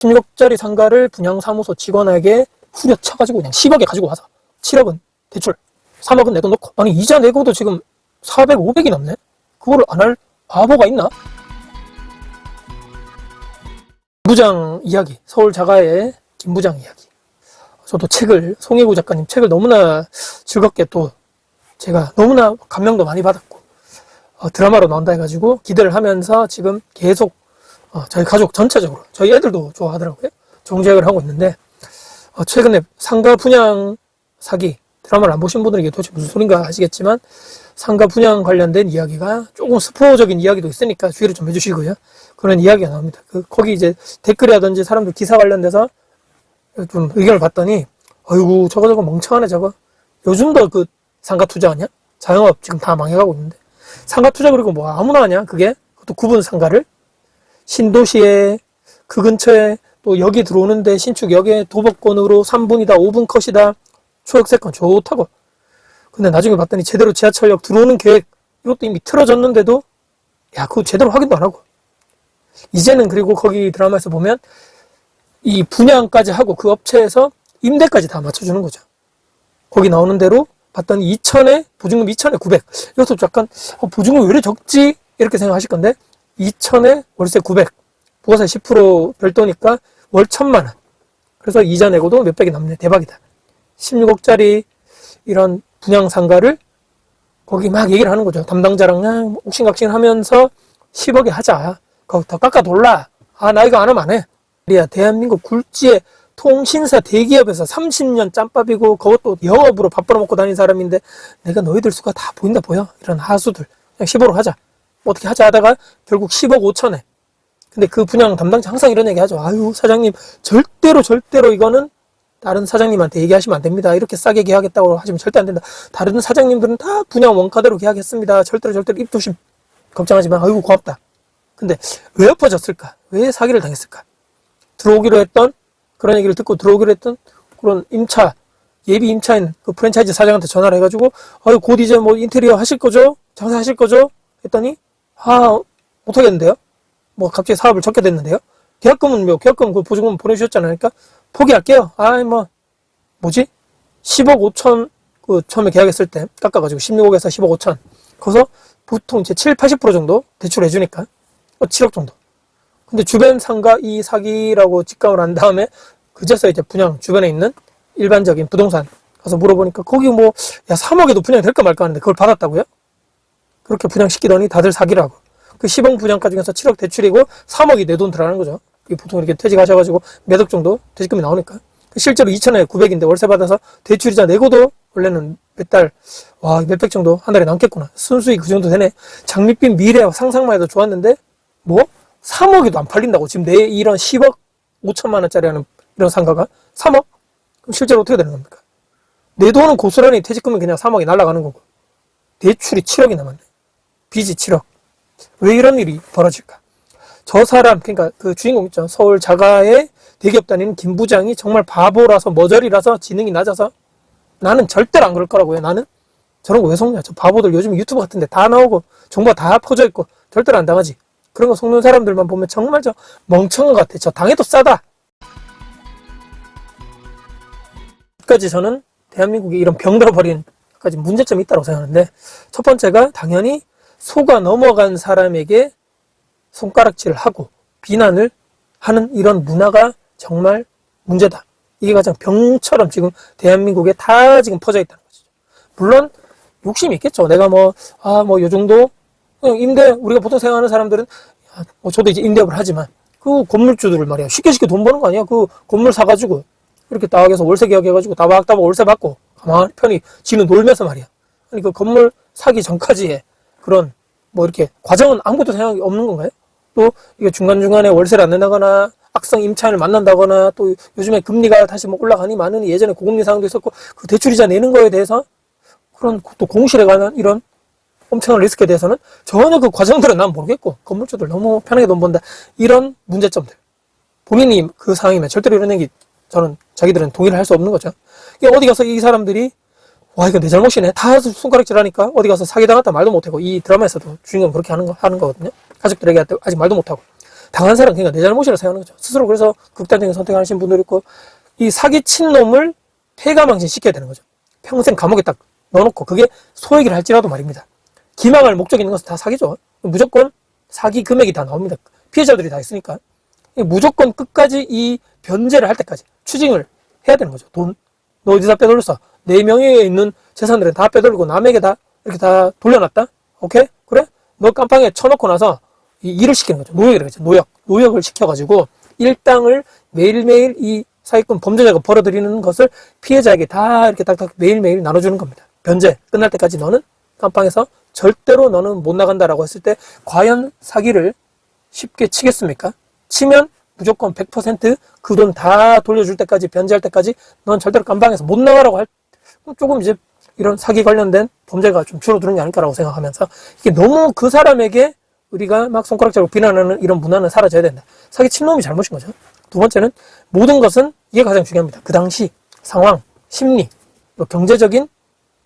16억짜리 상가를 분양사무소 직원에게 후려쳐가지고 그냥 10억에 가지고 와서 7억은 대출, 3억은 내 돈 넣고. 아니 이자 내고도 지금 400, 500이 남네? 그거를 안 할 바보가 있나? 김부장 이야기, 서울 자가의 김부장 이야기. 저도 송혜구 작가님 책을 너무나 즐겁게 또 제가 너무나 감명도 많이 받았고 드라마로 나온다 해가지고 기대를 하면서 지금 계속 저희 가족 전체적으로 저희 애들도 좋아하더라고요. 정주행을 하고 있는데 최근에 상가 분양 사기 드라마를 안 보신 분들에게 도대체 무슨 소린가 하시겠지만 상가 분양 관련된 이야기가 조금 스포적인 이야기도 있으니까 주의를 좀 해주시고요. 그런 이야기가 나옵니다. 거기 이제 댓글이라든지 사람들 기사 관련돼서 좀 의견을 봤더니 아이고 저거 멍청하네 저거. 요즘도 그 상가 투자하냐? 자영업 지금 다 망해가고 있는데 상가 투자 그리고 뭐 아무나 하냐? 그것도 구분 상가를 신도시에 그 근처에 또 여기 들어오는데 신축 여기에 도보권으로 3분이다 5분 컷이다 초역세권 좋다고. 근데 나중에 봤더니 제대로 지하철역 들어오는 계획 이것도 이미 틀어졌는데도 그거 제대로 확인도 안 하고 이제는 그리고 거기 드라마에서 보면 이 분양까지 하고 그 업체에서 임대까지 다 맞춰주는 거죠. 거기 나오는 대로 봤더니 2천에 보증금 2천에 900 이것도 약간 보증금 왜 이렇게 적지 이렇게 생각하실 건데 2천에 월세 900 부가세 10% 별도니까 월 1,000만 원. 그래서 이자 내고도 몇백이 남네. 대박이다. 16억짜리 이런 분양 상가를 거기 막 얘기를 하는 거죠. 담당자랑 옥신각신 하면서 10억에 하자. 거기 더 깎아 돌라. 나 이거 안 하면 안 해. 대한민국 굴지의 통신사 대기업에서 30년 짬밥이고 그것도 영업으로 밥 벌어먹고 다니는 사람인데 내가 너희들 수가 다 보인다 보여. 이런 하수들. 그냥 15로 하자. 어떻게 하자 하다가 결국 10억 5천에. 근데 그 분양 담당자 항상 이런 얘기 하죠. 아유 사장님 절대로 이거는 다른 사장님한테 얘기하시면 안 됩니다. 이렇게 싸게 계약했다고 하시면 절대 안 된다. 다른 사장님들은 다 분양 원가대로 계약했습니다. 절대로 입조심 걱정하지 마. 아이고 고맙다. 근데 왜 엎어졌을까? 왜 사기를 당했을까? 들어오기로 했던 그런 얘기를 듣고 들어오기로 했던 그런 예비 임차인 그 프랜차이즈 사장한테 전화를 해가지고 아유 곧 이제 뭐 인테리어 하실 거죠? 장사하실 거죠? 했더니 못하겠는데요? 뭐 갑자기 사업을 접게 됐는데요? 계약금 그 보증금 보내주셨잖아요. 그러니까 포기할게요. 뭐지? 10억 5천 그 처음에 계약했을 때 깎아가지고 16억에서 10억 5천 거기서 보통 이제 7, 80% 정도 대출해 주니까 7억 정도. 근데 주변 상가 이 사기라고 직감을 한 다음에 그제서 이제 분양 주변에 있는 일반적인 부동산 가서 물어보니까 거기 3억에도 분양이 될까 말까 하는데 그걸 받았다고요? 그렇게 분양시키더니 다들 사기라고. 그 10억 분양가 중에서 7억 대출이고 3억이 내 돈 들어가는 거죠. 보통 이렇게 퇴직하셔가지고 몇 억 정도 퇴직금이 나오니까. 실제로 2천에 900인데 월세 받아서 대출이자 내고도 원래는 몇백 정도 한 달에 남겠구나. 순수익 그 정도 되네. 장밋빛 미래 상상만 해도 좋았는데 3억에도 안 팔린다고. 지금 내 이런 10억 5천만 원짜리 하는 이런 상가가 3억? 그럼 실제로 어떻게 되는 겁니까? 내 돈은 고스란히 퇴직금은 그냥 3억이 날아가는 거고 대출이 7억이 남았네. 빚이 7억. 왜 이런 일이 벌어질까? 저 사람, 그러니까 그 주인공 있죠. 서울 자가의 대기업 다니는 김 부장이 정말 바보라서 머저리라서 지능이 낮아서 나는 절대로 안 그럴 거라고요. 나는 저런 거 왜 속냐. 저 바보들 요즘 유튜브 같은데 다 나오고 정보가 다 퍼져 있고 절대로 안 당하지. 그런 거 속는 사람들만 보면 정말 저 멍청한 것 같아. 저 당해도 싸다. 끝까지 저는 대한민국이 이런 병들어버린 까지 문제점이 있다고 생각하는데 첫 번째가 당연히 속아 넘어간 사람에게 손가락질을 하고 비난을 하는 이런 문화가 정말 문제다. 이게 가장 병처럼 지금 대한민국에 다 지금 퍼져 있다는 거죠. 물론 욕심이 있겠죠. 내가 요 정도 우리가 보통 생각하는 사람들은 저도 이제 임대업을 하지만 그 건물주들을 말이야 쉽게 돈 버는 거 아니야. 그 건물 사가지고 이렇게 딱 해서 월세 계약해가지고 따박따박 월세 받고 가만히 편히 지는 놀면서 말이야. 아니 그 건물 사기 전까지의 그런 이렇게 과정은 아무것도 생각이 없는 건가요? 또 이게 중간중간에 월세를 안 낸다거나 악성 임차인을 만난다거나 또 요즘에 금리가 다시 올라가니 많으니 예전에 고금리 상황도 있었고 그 대출이자 내는 거에 대해서 그런 또 공실에 관한 이런 엄청난 리스크에 대해서는 전혀 그 과정들은 난 모르겠고 건물주들 너무 편하게 돈 번다 이런 문제점들 본인이 그 상황이면 절대로 이런 얘기 저는 자기들은 동의를 할 수 없는 거죠. 어디 가서 이 사람들이 이거 내 잘못이네 다 손가락질 하니까 어디 가서 사기당했다 말도 못하고 이 드라마에서도 주인공 그렇게 하는 거거든요. 가족들에게 아직 말도 못하고 당한 사람, 그러니까 내 잘못이라고 생각하는 거죠. 스스로 그래서 극단적인 선택을 하시는 분들이 있고, 이 사기친 놈을 폐가망신 시켜야 되는 거죠. 평생 감옥에 딱 넣어놓고, 그게 소액이라 할지라도 말입니다. 기망할 목적이 있는 것은 다 사기죠. 무조건 사기 금액이 다 나옵니다. 피해자들이 다 있으니까. 무조건 끝까지 이 변제를 할 때까지 추징을 해야 되는 거죠. 돈, 너 어디다 빼돌렸어? 내 명의에 있는 재산들은 다 빼돌리고 남에게 다 이렇게 다 돌려놨다? 오케이? 그래? 너 깜빵에 쳐놓고 나서 일을 시키는 거죠. 노역이라고 했죠. 노역을 시켜가지고 일당을 매일매일 이 사기꾼 범죄자가 벌어들이는 것을 피해자에게 다 이렇게 딱딱 매일매일 나눠주는 겁니다. 변제 끝날 때까지 너는 깜빵에서 절대로 너는 못 나간다라고 했을 때 과연 사기를 쉽게 치겠습니까? 치면 무조건 100% 그 돈 다 돌려줄 때까지, 변제할 때까지 넌 절대로 깜빵에서 못 나가라고 할, 조금 이제 이런 사기 관련된 범죄가 좀 줄어드는 게 아닐까라고 생각하면서, 이게 너무 그 사람에게 우리가 막 손가락질로 비난하는 이런 문화는 사라져야 된다. 사기 친 놈이 잘못인 거죠. 두 번째는 모든 것은 이게 가장 중요합니다. 그 당시 상황, 심리, 또 경제적인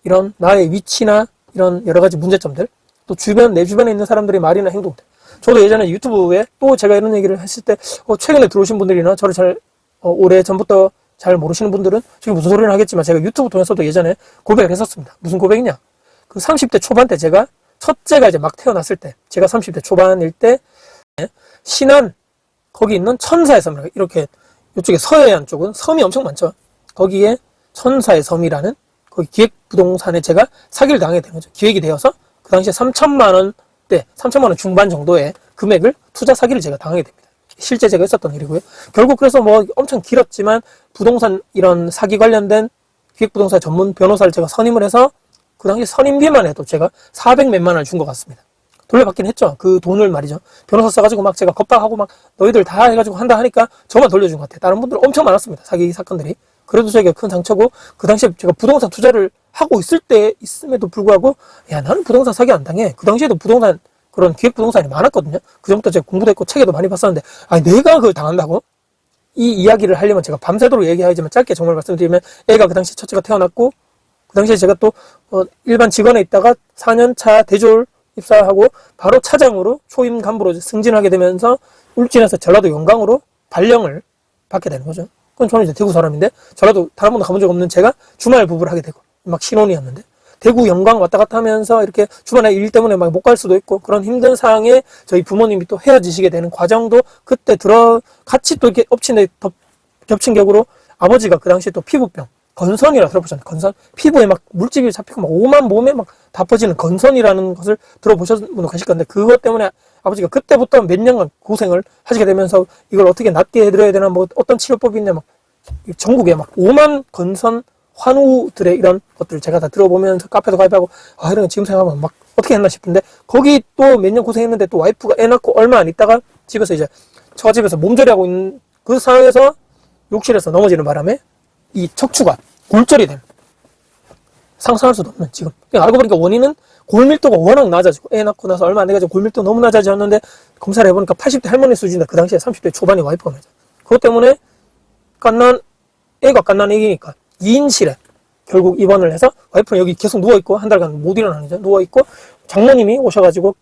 이런 나의 위치나 이런 여러 가지 문제점들, 또 내 주변에 있는 사람들의 말이나 행동들. 저도 예전에 유튜브에 또 제가 이런 얘기를 했을 때, 최근에 들어오신 분들이나 저를 잘, 오래 전부터 잘 모르시는 분들은 지금 무슨 소리를 하겠지만, 제가 유튜브 통해서도 예전에 고백을 했었습니다. 무슨 고백이냐? 그 30대 초반 때 제가, 첫째가 이제 막 태어났을 때, 제가 30대 초반일 때, 신안, 거기 있는 천사의 섬, 이렇게, 이쪽에 서해안 쪽은 섬이 엄청 많죠. 거기에 천사의 섬이라는, 거기 기획부동산에 제가 사기를 당하게 되는 거죠. 기획이 되어서, 그 당시에 3천만 원대, 3천만 원 중반 정도의 금액을 투자 사기를 제가 당하게 됩니다. 실제 제가 했었던 일이고요. 결국 그래서 뭐 엄청 길었지만 부동산 이런 사기 관련된 기획부동산 전문 변호사를 제가 선임을 해서 그 당시 선임비만 해도 제가 400몇만 원을 준 것 같습니다. 돌려받긴 했죠. 그 돈을 말이죠. 변호사 써가지고 막 제가 겁박하고 막 너희들 다 해가지고 한다 하니까 저만 돌려준 것 같아요. 다른 분들 엄청 많았습니다. 사기 사건들이. 그래도 저에게 큰 상처고, 그 당시에 제가 부동산 투자를 하고 있음에도 불구하고, 야, 나는 부동산 사기 안 당해. 그 당시에도 부동산, 그런 기획부동산이 많았거든요. 그 전부터 제가 공부도 했고 책에도 많이 봤었는데, 아니, 내가 그걸 당한다고? 이 이야기를 하려면 제가 밤새도록 얘기하지만 짧게 정말 말씀드리면, 애가 그 당시 첫째가 태어났고, 그 당시에 제가 또, 일반 직원에 있다가 4년차 대졸 입사하고, 바로 차장으로 초임 간부로 승진하게 되면서, 울진에서 전라도 영광으로 발령을 받게 되는 거죠. 그건 저는 이제 대구 사람인데, 전라도 다른 분도 가본 적 없는 제가 주말 부부를 하게 되고, 막 신혼이었는데, 대구 영광 왔다 갔다 하면서 이렇게 주말에 일 때문에 막 못 갈 수도 있고, 그런 힘든 상황에 저희 부모님이 또 헤어지시게 되는 과정도 그때 같이 또 이렇게 겹친 격으로 아버지가 그 당시에 또 피부병, 건선이라 들어보셨나요? 건선? 피부에 막 물집이 잡히고 막 오만 몸에 막 다 퍼지는 건선이라는 것을 들어보셨는 분도 계실 건데, 그것 때문에 아버지가 그때부터 몇 년간 고생을 하시게 되면서 이걸 어떻게 낫게 해드려야 되나, 뭐 어떤 치료법이 있냐, 막 전국에 막 5만 건선 환우들의 이런 것들을 제가 다 들어보면서 카페도 가입하고, 이런 거 지금 생각하면 막 어떻게 했나 싶은데, 거기 또 몇 년 고생했는데 또 와이프가 애 낳고 얼마 안 있다가 집에서 이제 처집에서 몸조리하고 있는 그 상황에서 욕실에서 넘어지는 바람에 이 척추가 골절이 됩니다. 상상할 수도 없는, 지금 알고 보니까 원인은 골밀도가 워낙 낮아지고, 애 낳고 나서 얼마 안 돼가지고 골밀도 너무 낮아졌는데, 검사를 해보니까 80대 할머니 수준이다. 그 당시에 30대 초반이 와이프가 말이죠. 그것 때문에 애가 갓난 애기니까 2인실에 결국 입원을 해서, 와이프는 여기 계속 누워있고, 한 달간 못 일어나는 거죠. 누워있고, 장모님이 오셔가지고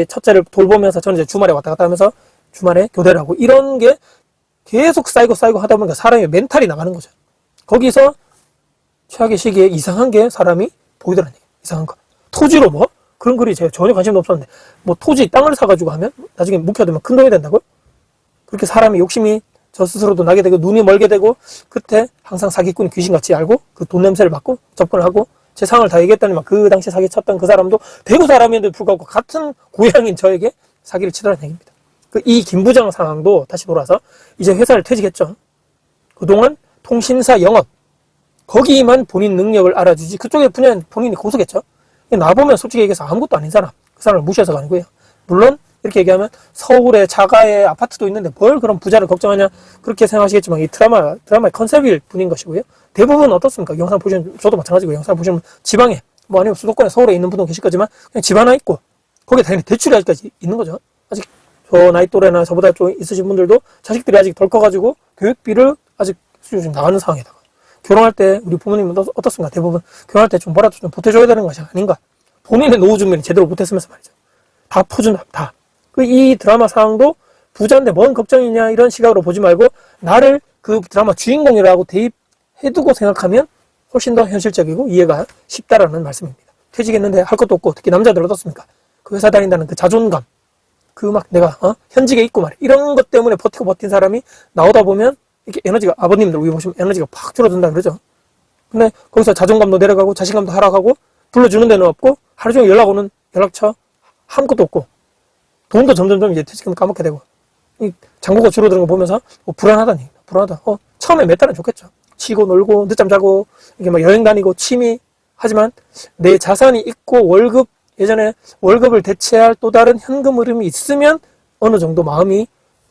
첫째를 돌보면서 저는 이제 주말에 왔다 갔다 하면서 주말에 교대를 하고, 이런 게 계속 쌓이고 하다 보니까 사람이 멘탈이 나가는 거죠. 거기서 최악의 시기에 이상한 게 사람이 보이더라는 얘기예요. 이상한 거. 토지로 뭐? 그런 글이 제가 전혀 관심도 없었는데, 뭐 토지, 땅을 사가지고 하면 나중에 묵혀두면 큰 돈이 된다고? 그렇게 사람이 욕심이 저 스스로도 나게 되고, 눈이 멀게 되고, 그때 항상 사기꾼이 귀신같이 알고, 그 돈 냄새를 맡고 접근을 하고, 제 상황을 다 얘기했더니 막 그 당시 사기 쳤던 그 사람도 대구 사람인데도 불구하고 같은 고향인 저에게 사기를 치더라는 얘기입니다. 이 김부장 상황도 다시 돌아서 이제 회사를 퇴직했죠. 그동안 통신사 영업, 거기만 본인 능력을 알아주지, 그쪽에 분야는 본인이 고수겠죠. 나보면 솔직히 얘기해서 아무것도 아닌 사람, 그 사람을 무시해서가 아니고요. 물론 이렇게 얘기하면 서울에 자가의 아파트도 있는데 뭘 그런 부자를 걱정하냐, 그렇게 생각하시겠지만, 이 드라마의 컨셉일 뿐인 것이고요. 대부분 어떻습니까? 영상 보시면, 저도 마찬가지고, 영상 보시면 지방에, 뭐 아니면 수도권에, 서울에 있는 분도 계실 거지만, 그냥 집 하나 있고, 거기에 당연히 대출이 아직까지 있는 거죠. 아직 저 나이 또래나 저보다 좀 있으신 분들도 자식들이 아직 덜 커가지고 교육비를 아직 수준이 좀 나가는 상황이다. 결혼할 때 우리 부모님은 어떻습니까? 대부분 결혼할 때 좀 뭐라도 좀 보태줘야 되는 것이 아닌가. 본인의 노후 준비를 제대로 못했으면서 말이죠. 다 퍼준다, 다. 이 드라마 상황도 부자인데 뭔 걱정이냐 이런 시각으로 보지 말고 나를 그 드라마 주인공이라고 대입해두고 생각하면 훨씬 더 현실적이고 이해가 쉽다라는 말씀입니다. 퇴직했는데 할 것도 없고 특히 남자들 어떻습니까? 그 회사 다닌다는 그 자존감, 그 막 내가 현직에 있고 말이야 이런 것 때문에 버티고 버틴 사람이 나오다 보면 이렇게 에너지가, 아버님들 여기 보시면 에너지가 팍 줄어든다 그러죠. 근데 거기서 자존감도 내려가고 자신감도 하락하고 불러주는 데는 없고 하루 종일 연락 오는 연락처 아무것도 없고 돈도 점점점 이제 퇴직하면 까먹게 되고 이 잔고가 줄어드는 거 보면서 불안하다니 불안하다. 처음에 몇 달은 좋겠죠. 치고 놀고 늦잠 자고 이게 막 여행 다니고 취미 하지만 내 자산이 있고 월급 예전에 월급을 대체할 또 다른 현금 흐름이 있으면 어느 정도 마음이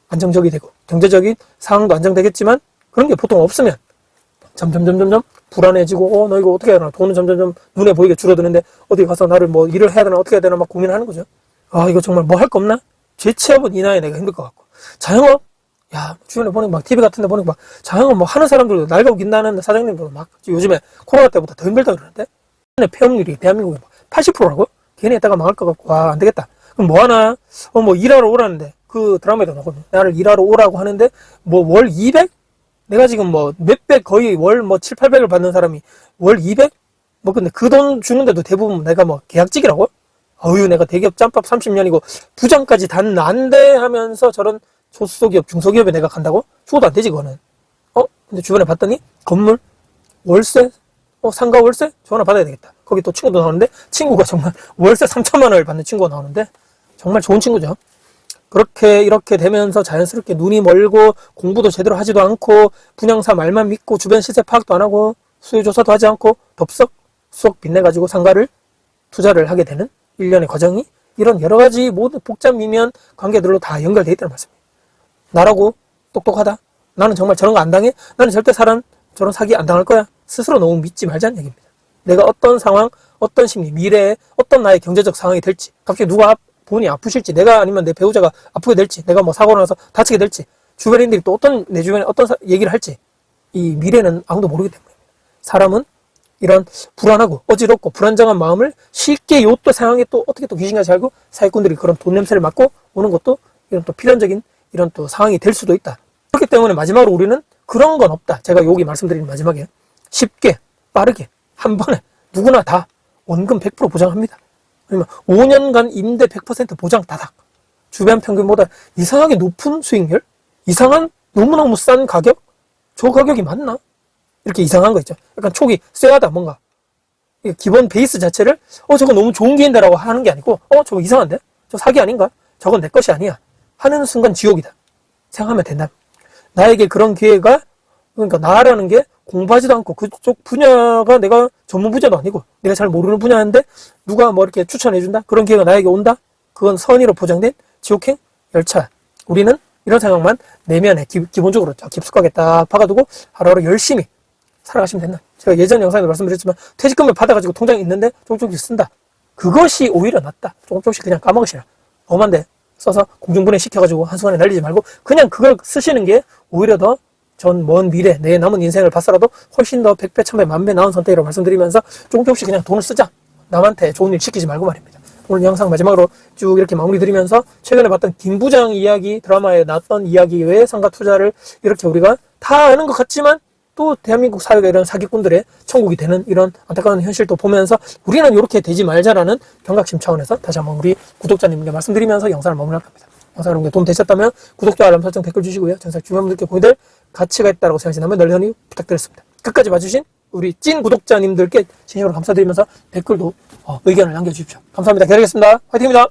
안정적이 되고 경제적인 상황도 안정되겠지만 그런 게 보통 없으면 점점 불안해지고 너 이거 어떻게 해야 되나 돈은 점점 눈에 보이게 줄어드는데 어디 가서 나를 뭐 일을 해야 되나 어떻게 해야 되나 막 고민하는 거죠. 이거 정말 뭐 할 거 없나? 재취업은 이 나이에 내가 힘들 것 같고 자영업? 야 주변에 보니까 막 TV 같은 데 보니까 막 자영업 뭐 하는 사람들도 날가 우긴다는 사장님들도 막 요즘에 코로나 때보다 더 힘들다 그러는데 폐업률이 대한민국에 80%라고? 괜히 했다가 망할 것 같고 안 되겠다. 그럼 뭐 하나? 뭐 일하러 오라는데 그 드라마에도 나오거든요. 나를 일하러 오라고 하는데 뭐 월 200? 내가 지금 뭐 몇백 거의 월 뭐 7, 800을 받는 사람이 월 200? 뭐 근데 그 돈 주는데도 대부분 내가 뭐 계약직이라고? 내가 대기업 짬밥 30년이고 부장까지 단 난데 하면서 저런 소수기업, 중소기업에 내가 간다고? 죽어도 안 되지 그거는. 근데 주변에 봤더니 건물, 월세, 상가 월세? 전화 받아야 되겠다. 거기 또 친구도 나오는데 친구가 정말 월세 3천만 원을 받는 친구가 나오는데 정말 좋은 친구죠. 그렇게 이렇게 되면서 자연스럽게 눈이 멀고 공부도 제대로 하지도 않고 분양사 말만 믿고 주변 시세 파악도 안 하고 수요조사도 하지 않고 덥석 수억 빚내가지고 상가를 투자를 하게 되는 일련의 과정이 이런 여러 가지 모든 복잡 미묘한 관계들로 다 연결되어 있다는 말씀이에요. 나라고 똑똑하다. 나는 정말 저런 거 안 당해. 나는 절대 저런 사기 안 당할 거야. 스스로 너무 믿지 말자는 얘기입니다. 내가 어떤 상황, 어떤 심리, 미래에 어떤 나의 경제적 상황이 될지, 갑자기 누가 본인이 아프실지, 내가 아니면 내 배우자가 아프게 될지, 내가 뭐 사고를 나서 다치게 될지, 주변인들이 또 내 주변에 어떤 얘기를 할지, 이 미래는 아무도 모르기 때문에 사람은 이런 불안하고 어지럽고 불안정한 마음을 쉽게 요또 상황에 또 어떻게 또 귀신같이 알고 사기꾼들이 그런 돈 냄새를 맡고 오는 것도 이런 또 필연적인 이런 또 상황이 될 수도 있다. 그렇기 때문에 마지막으로 우리는 그런 건 없다. 제가 여기 말씀드리는 마지막에 쉽게 빠르게 한 번에 누구나 다 원금 100% 보장합니다. 그러면 5년간 임대 100% 보장 다닥. 주변 평균보다 이상하게 높은 수익률? 이상한 너무너무 싼 가격? 저 가격이 맞나? 이렇게 이상한 거 있죠. 약간 촉이 쎄하다 뭔가. 기본 베이스 자체를 저거 너무 좋은 기회인데라고 하는 게 아니고 저거 이상한데? 저 사기 아닌가? 저건 내 것이 아니야. 하는 순간 지옥이다. 생각하면 된다. 나에게 그런 기회가 그러니까 나라는 게 공부하지도 않고 그쪽 분야가 내가 전문 분야도 아니고 내가 잘 모르는 분야인데 누가 뭐 이렇게 추천해준다? 그런 기회가 나에게 온다? 그건 선의로 보장된 지옥행 열차. 우리는 이런 생각만 내면에 기본적으로 깊숙하게 딱 박아두고 하루하루 열심히 살아가시면 된다. 제가 예전 영상에도 말씀드렸지만 퇴직금을 받아가지고 통장에 있는데 조금씩 쓴다. 그것이 오히려 낫다. 조금씩 그냥 까먹으시라. 엄한데 써서 공중분해 시켜가지고 한순간에 날리지 말고 그냥 그걸 쓰시는 게 오히려 더 전 먼 미래 내 남은 인생을 봤어라도 훨씬 더 100배, 1000배, 만배 나은 선택이라고 말씀드리면서 조금씩 그냥 돈을 쓰자. 남한테 좋은 일 시키지 말고 말입니다. 오늘 영상 마지막으로 쭉 이렇게 마무리 드리면서 최근에 봤던 김 부장 이야기, 드라마에 나왔던 이야기 외에 상가 투자를 이렇게 우리가 다 아는 것 같지만 또 대한민국 사회가 이런 사기꾼들의 천국이 되는 이런 안타까운 현실도 보면서 우리는 이렇게 되지 말자라는 경각심 차원에서 다시 한번 우리 구독자님께 말씀드리면서 영상을 마무리할 겁니다. 영상 여러분께 도움 되셨다면 구독과 알람 설정 댓글 주시고요. 전사 주변 분들께 공유될 가치가 있다고 생각하신다면 널리 헌의 부탁드렸습니다. 끝까지 봐주신 우리 찐 구독자님들께 진심으로 감사드리면서 댓글도 의견을 남겨주십시오. 감사합니다. 기다리겠습니다. 화이팅입니다.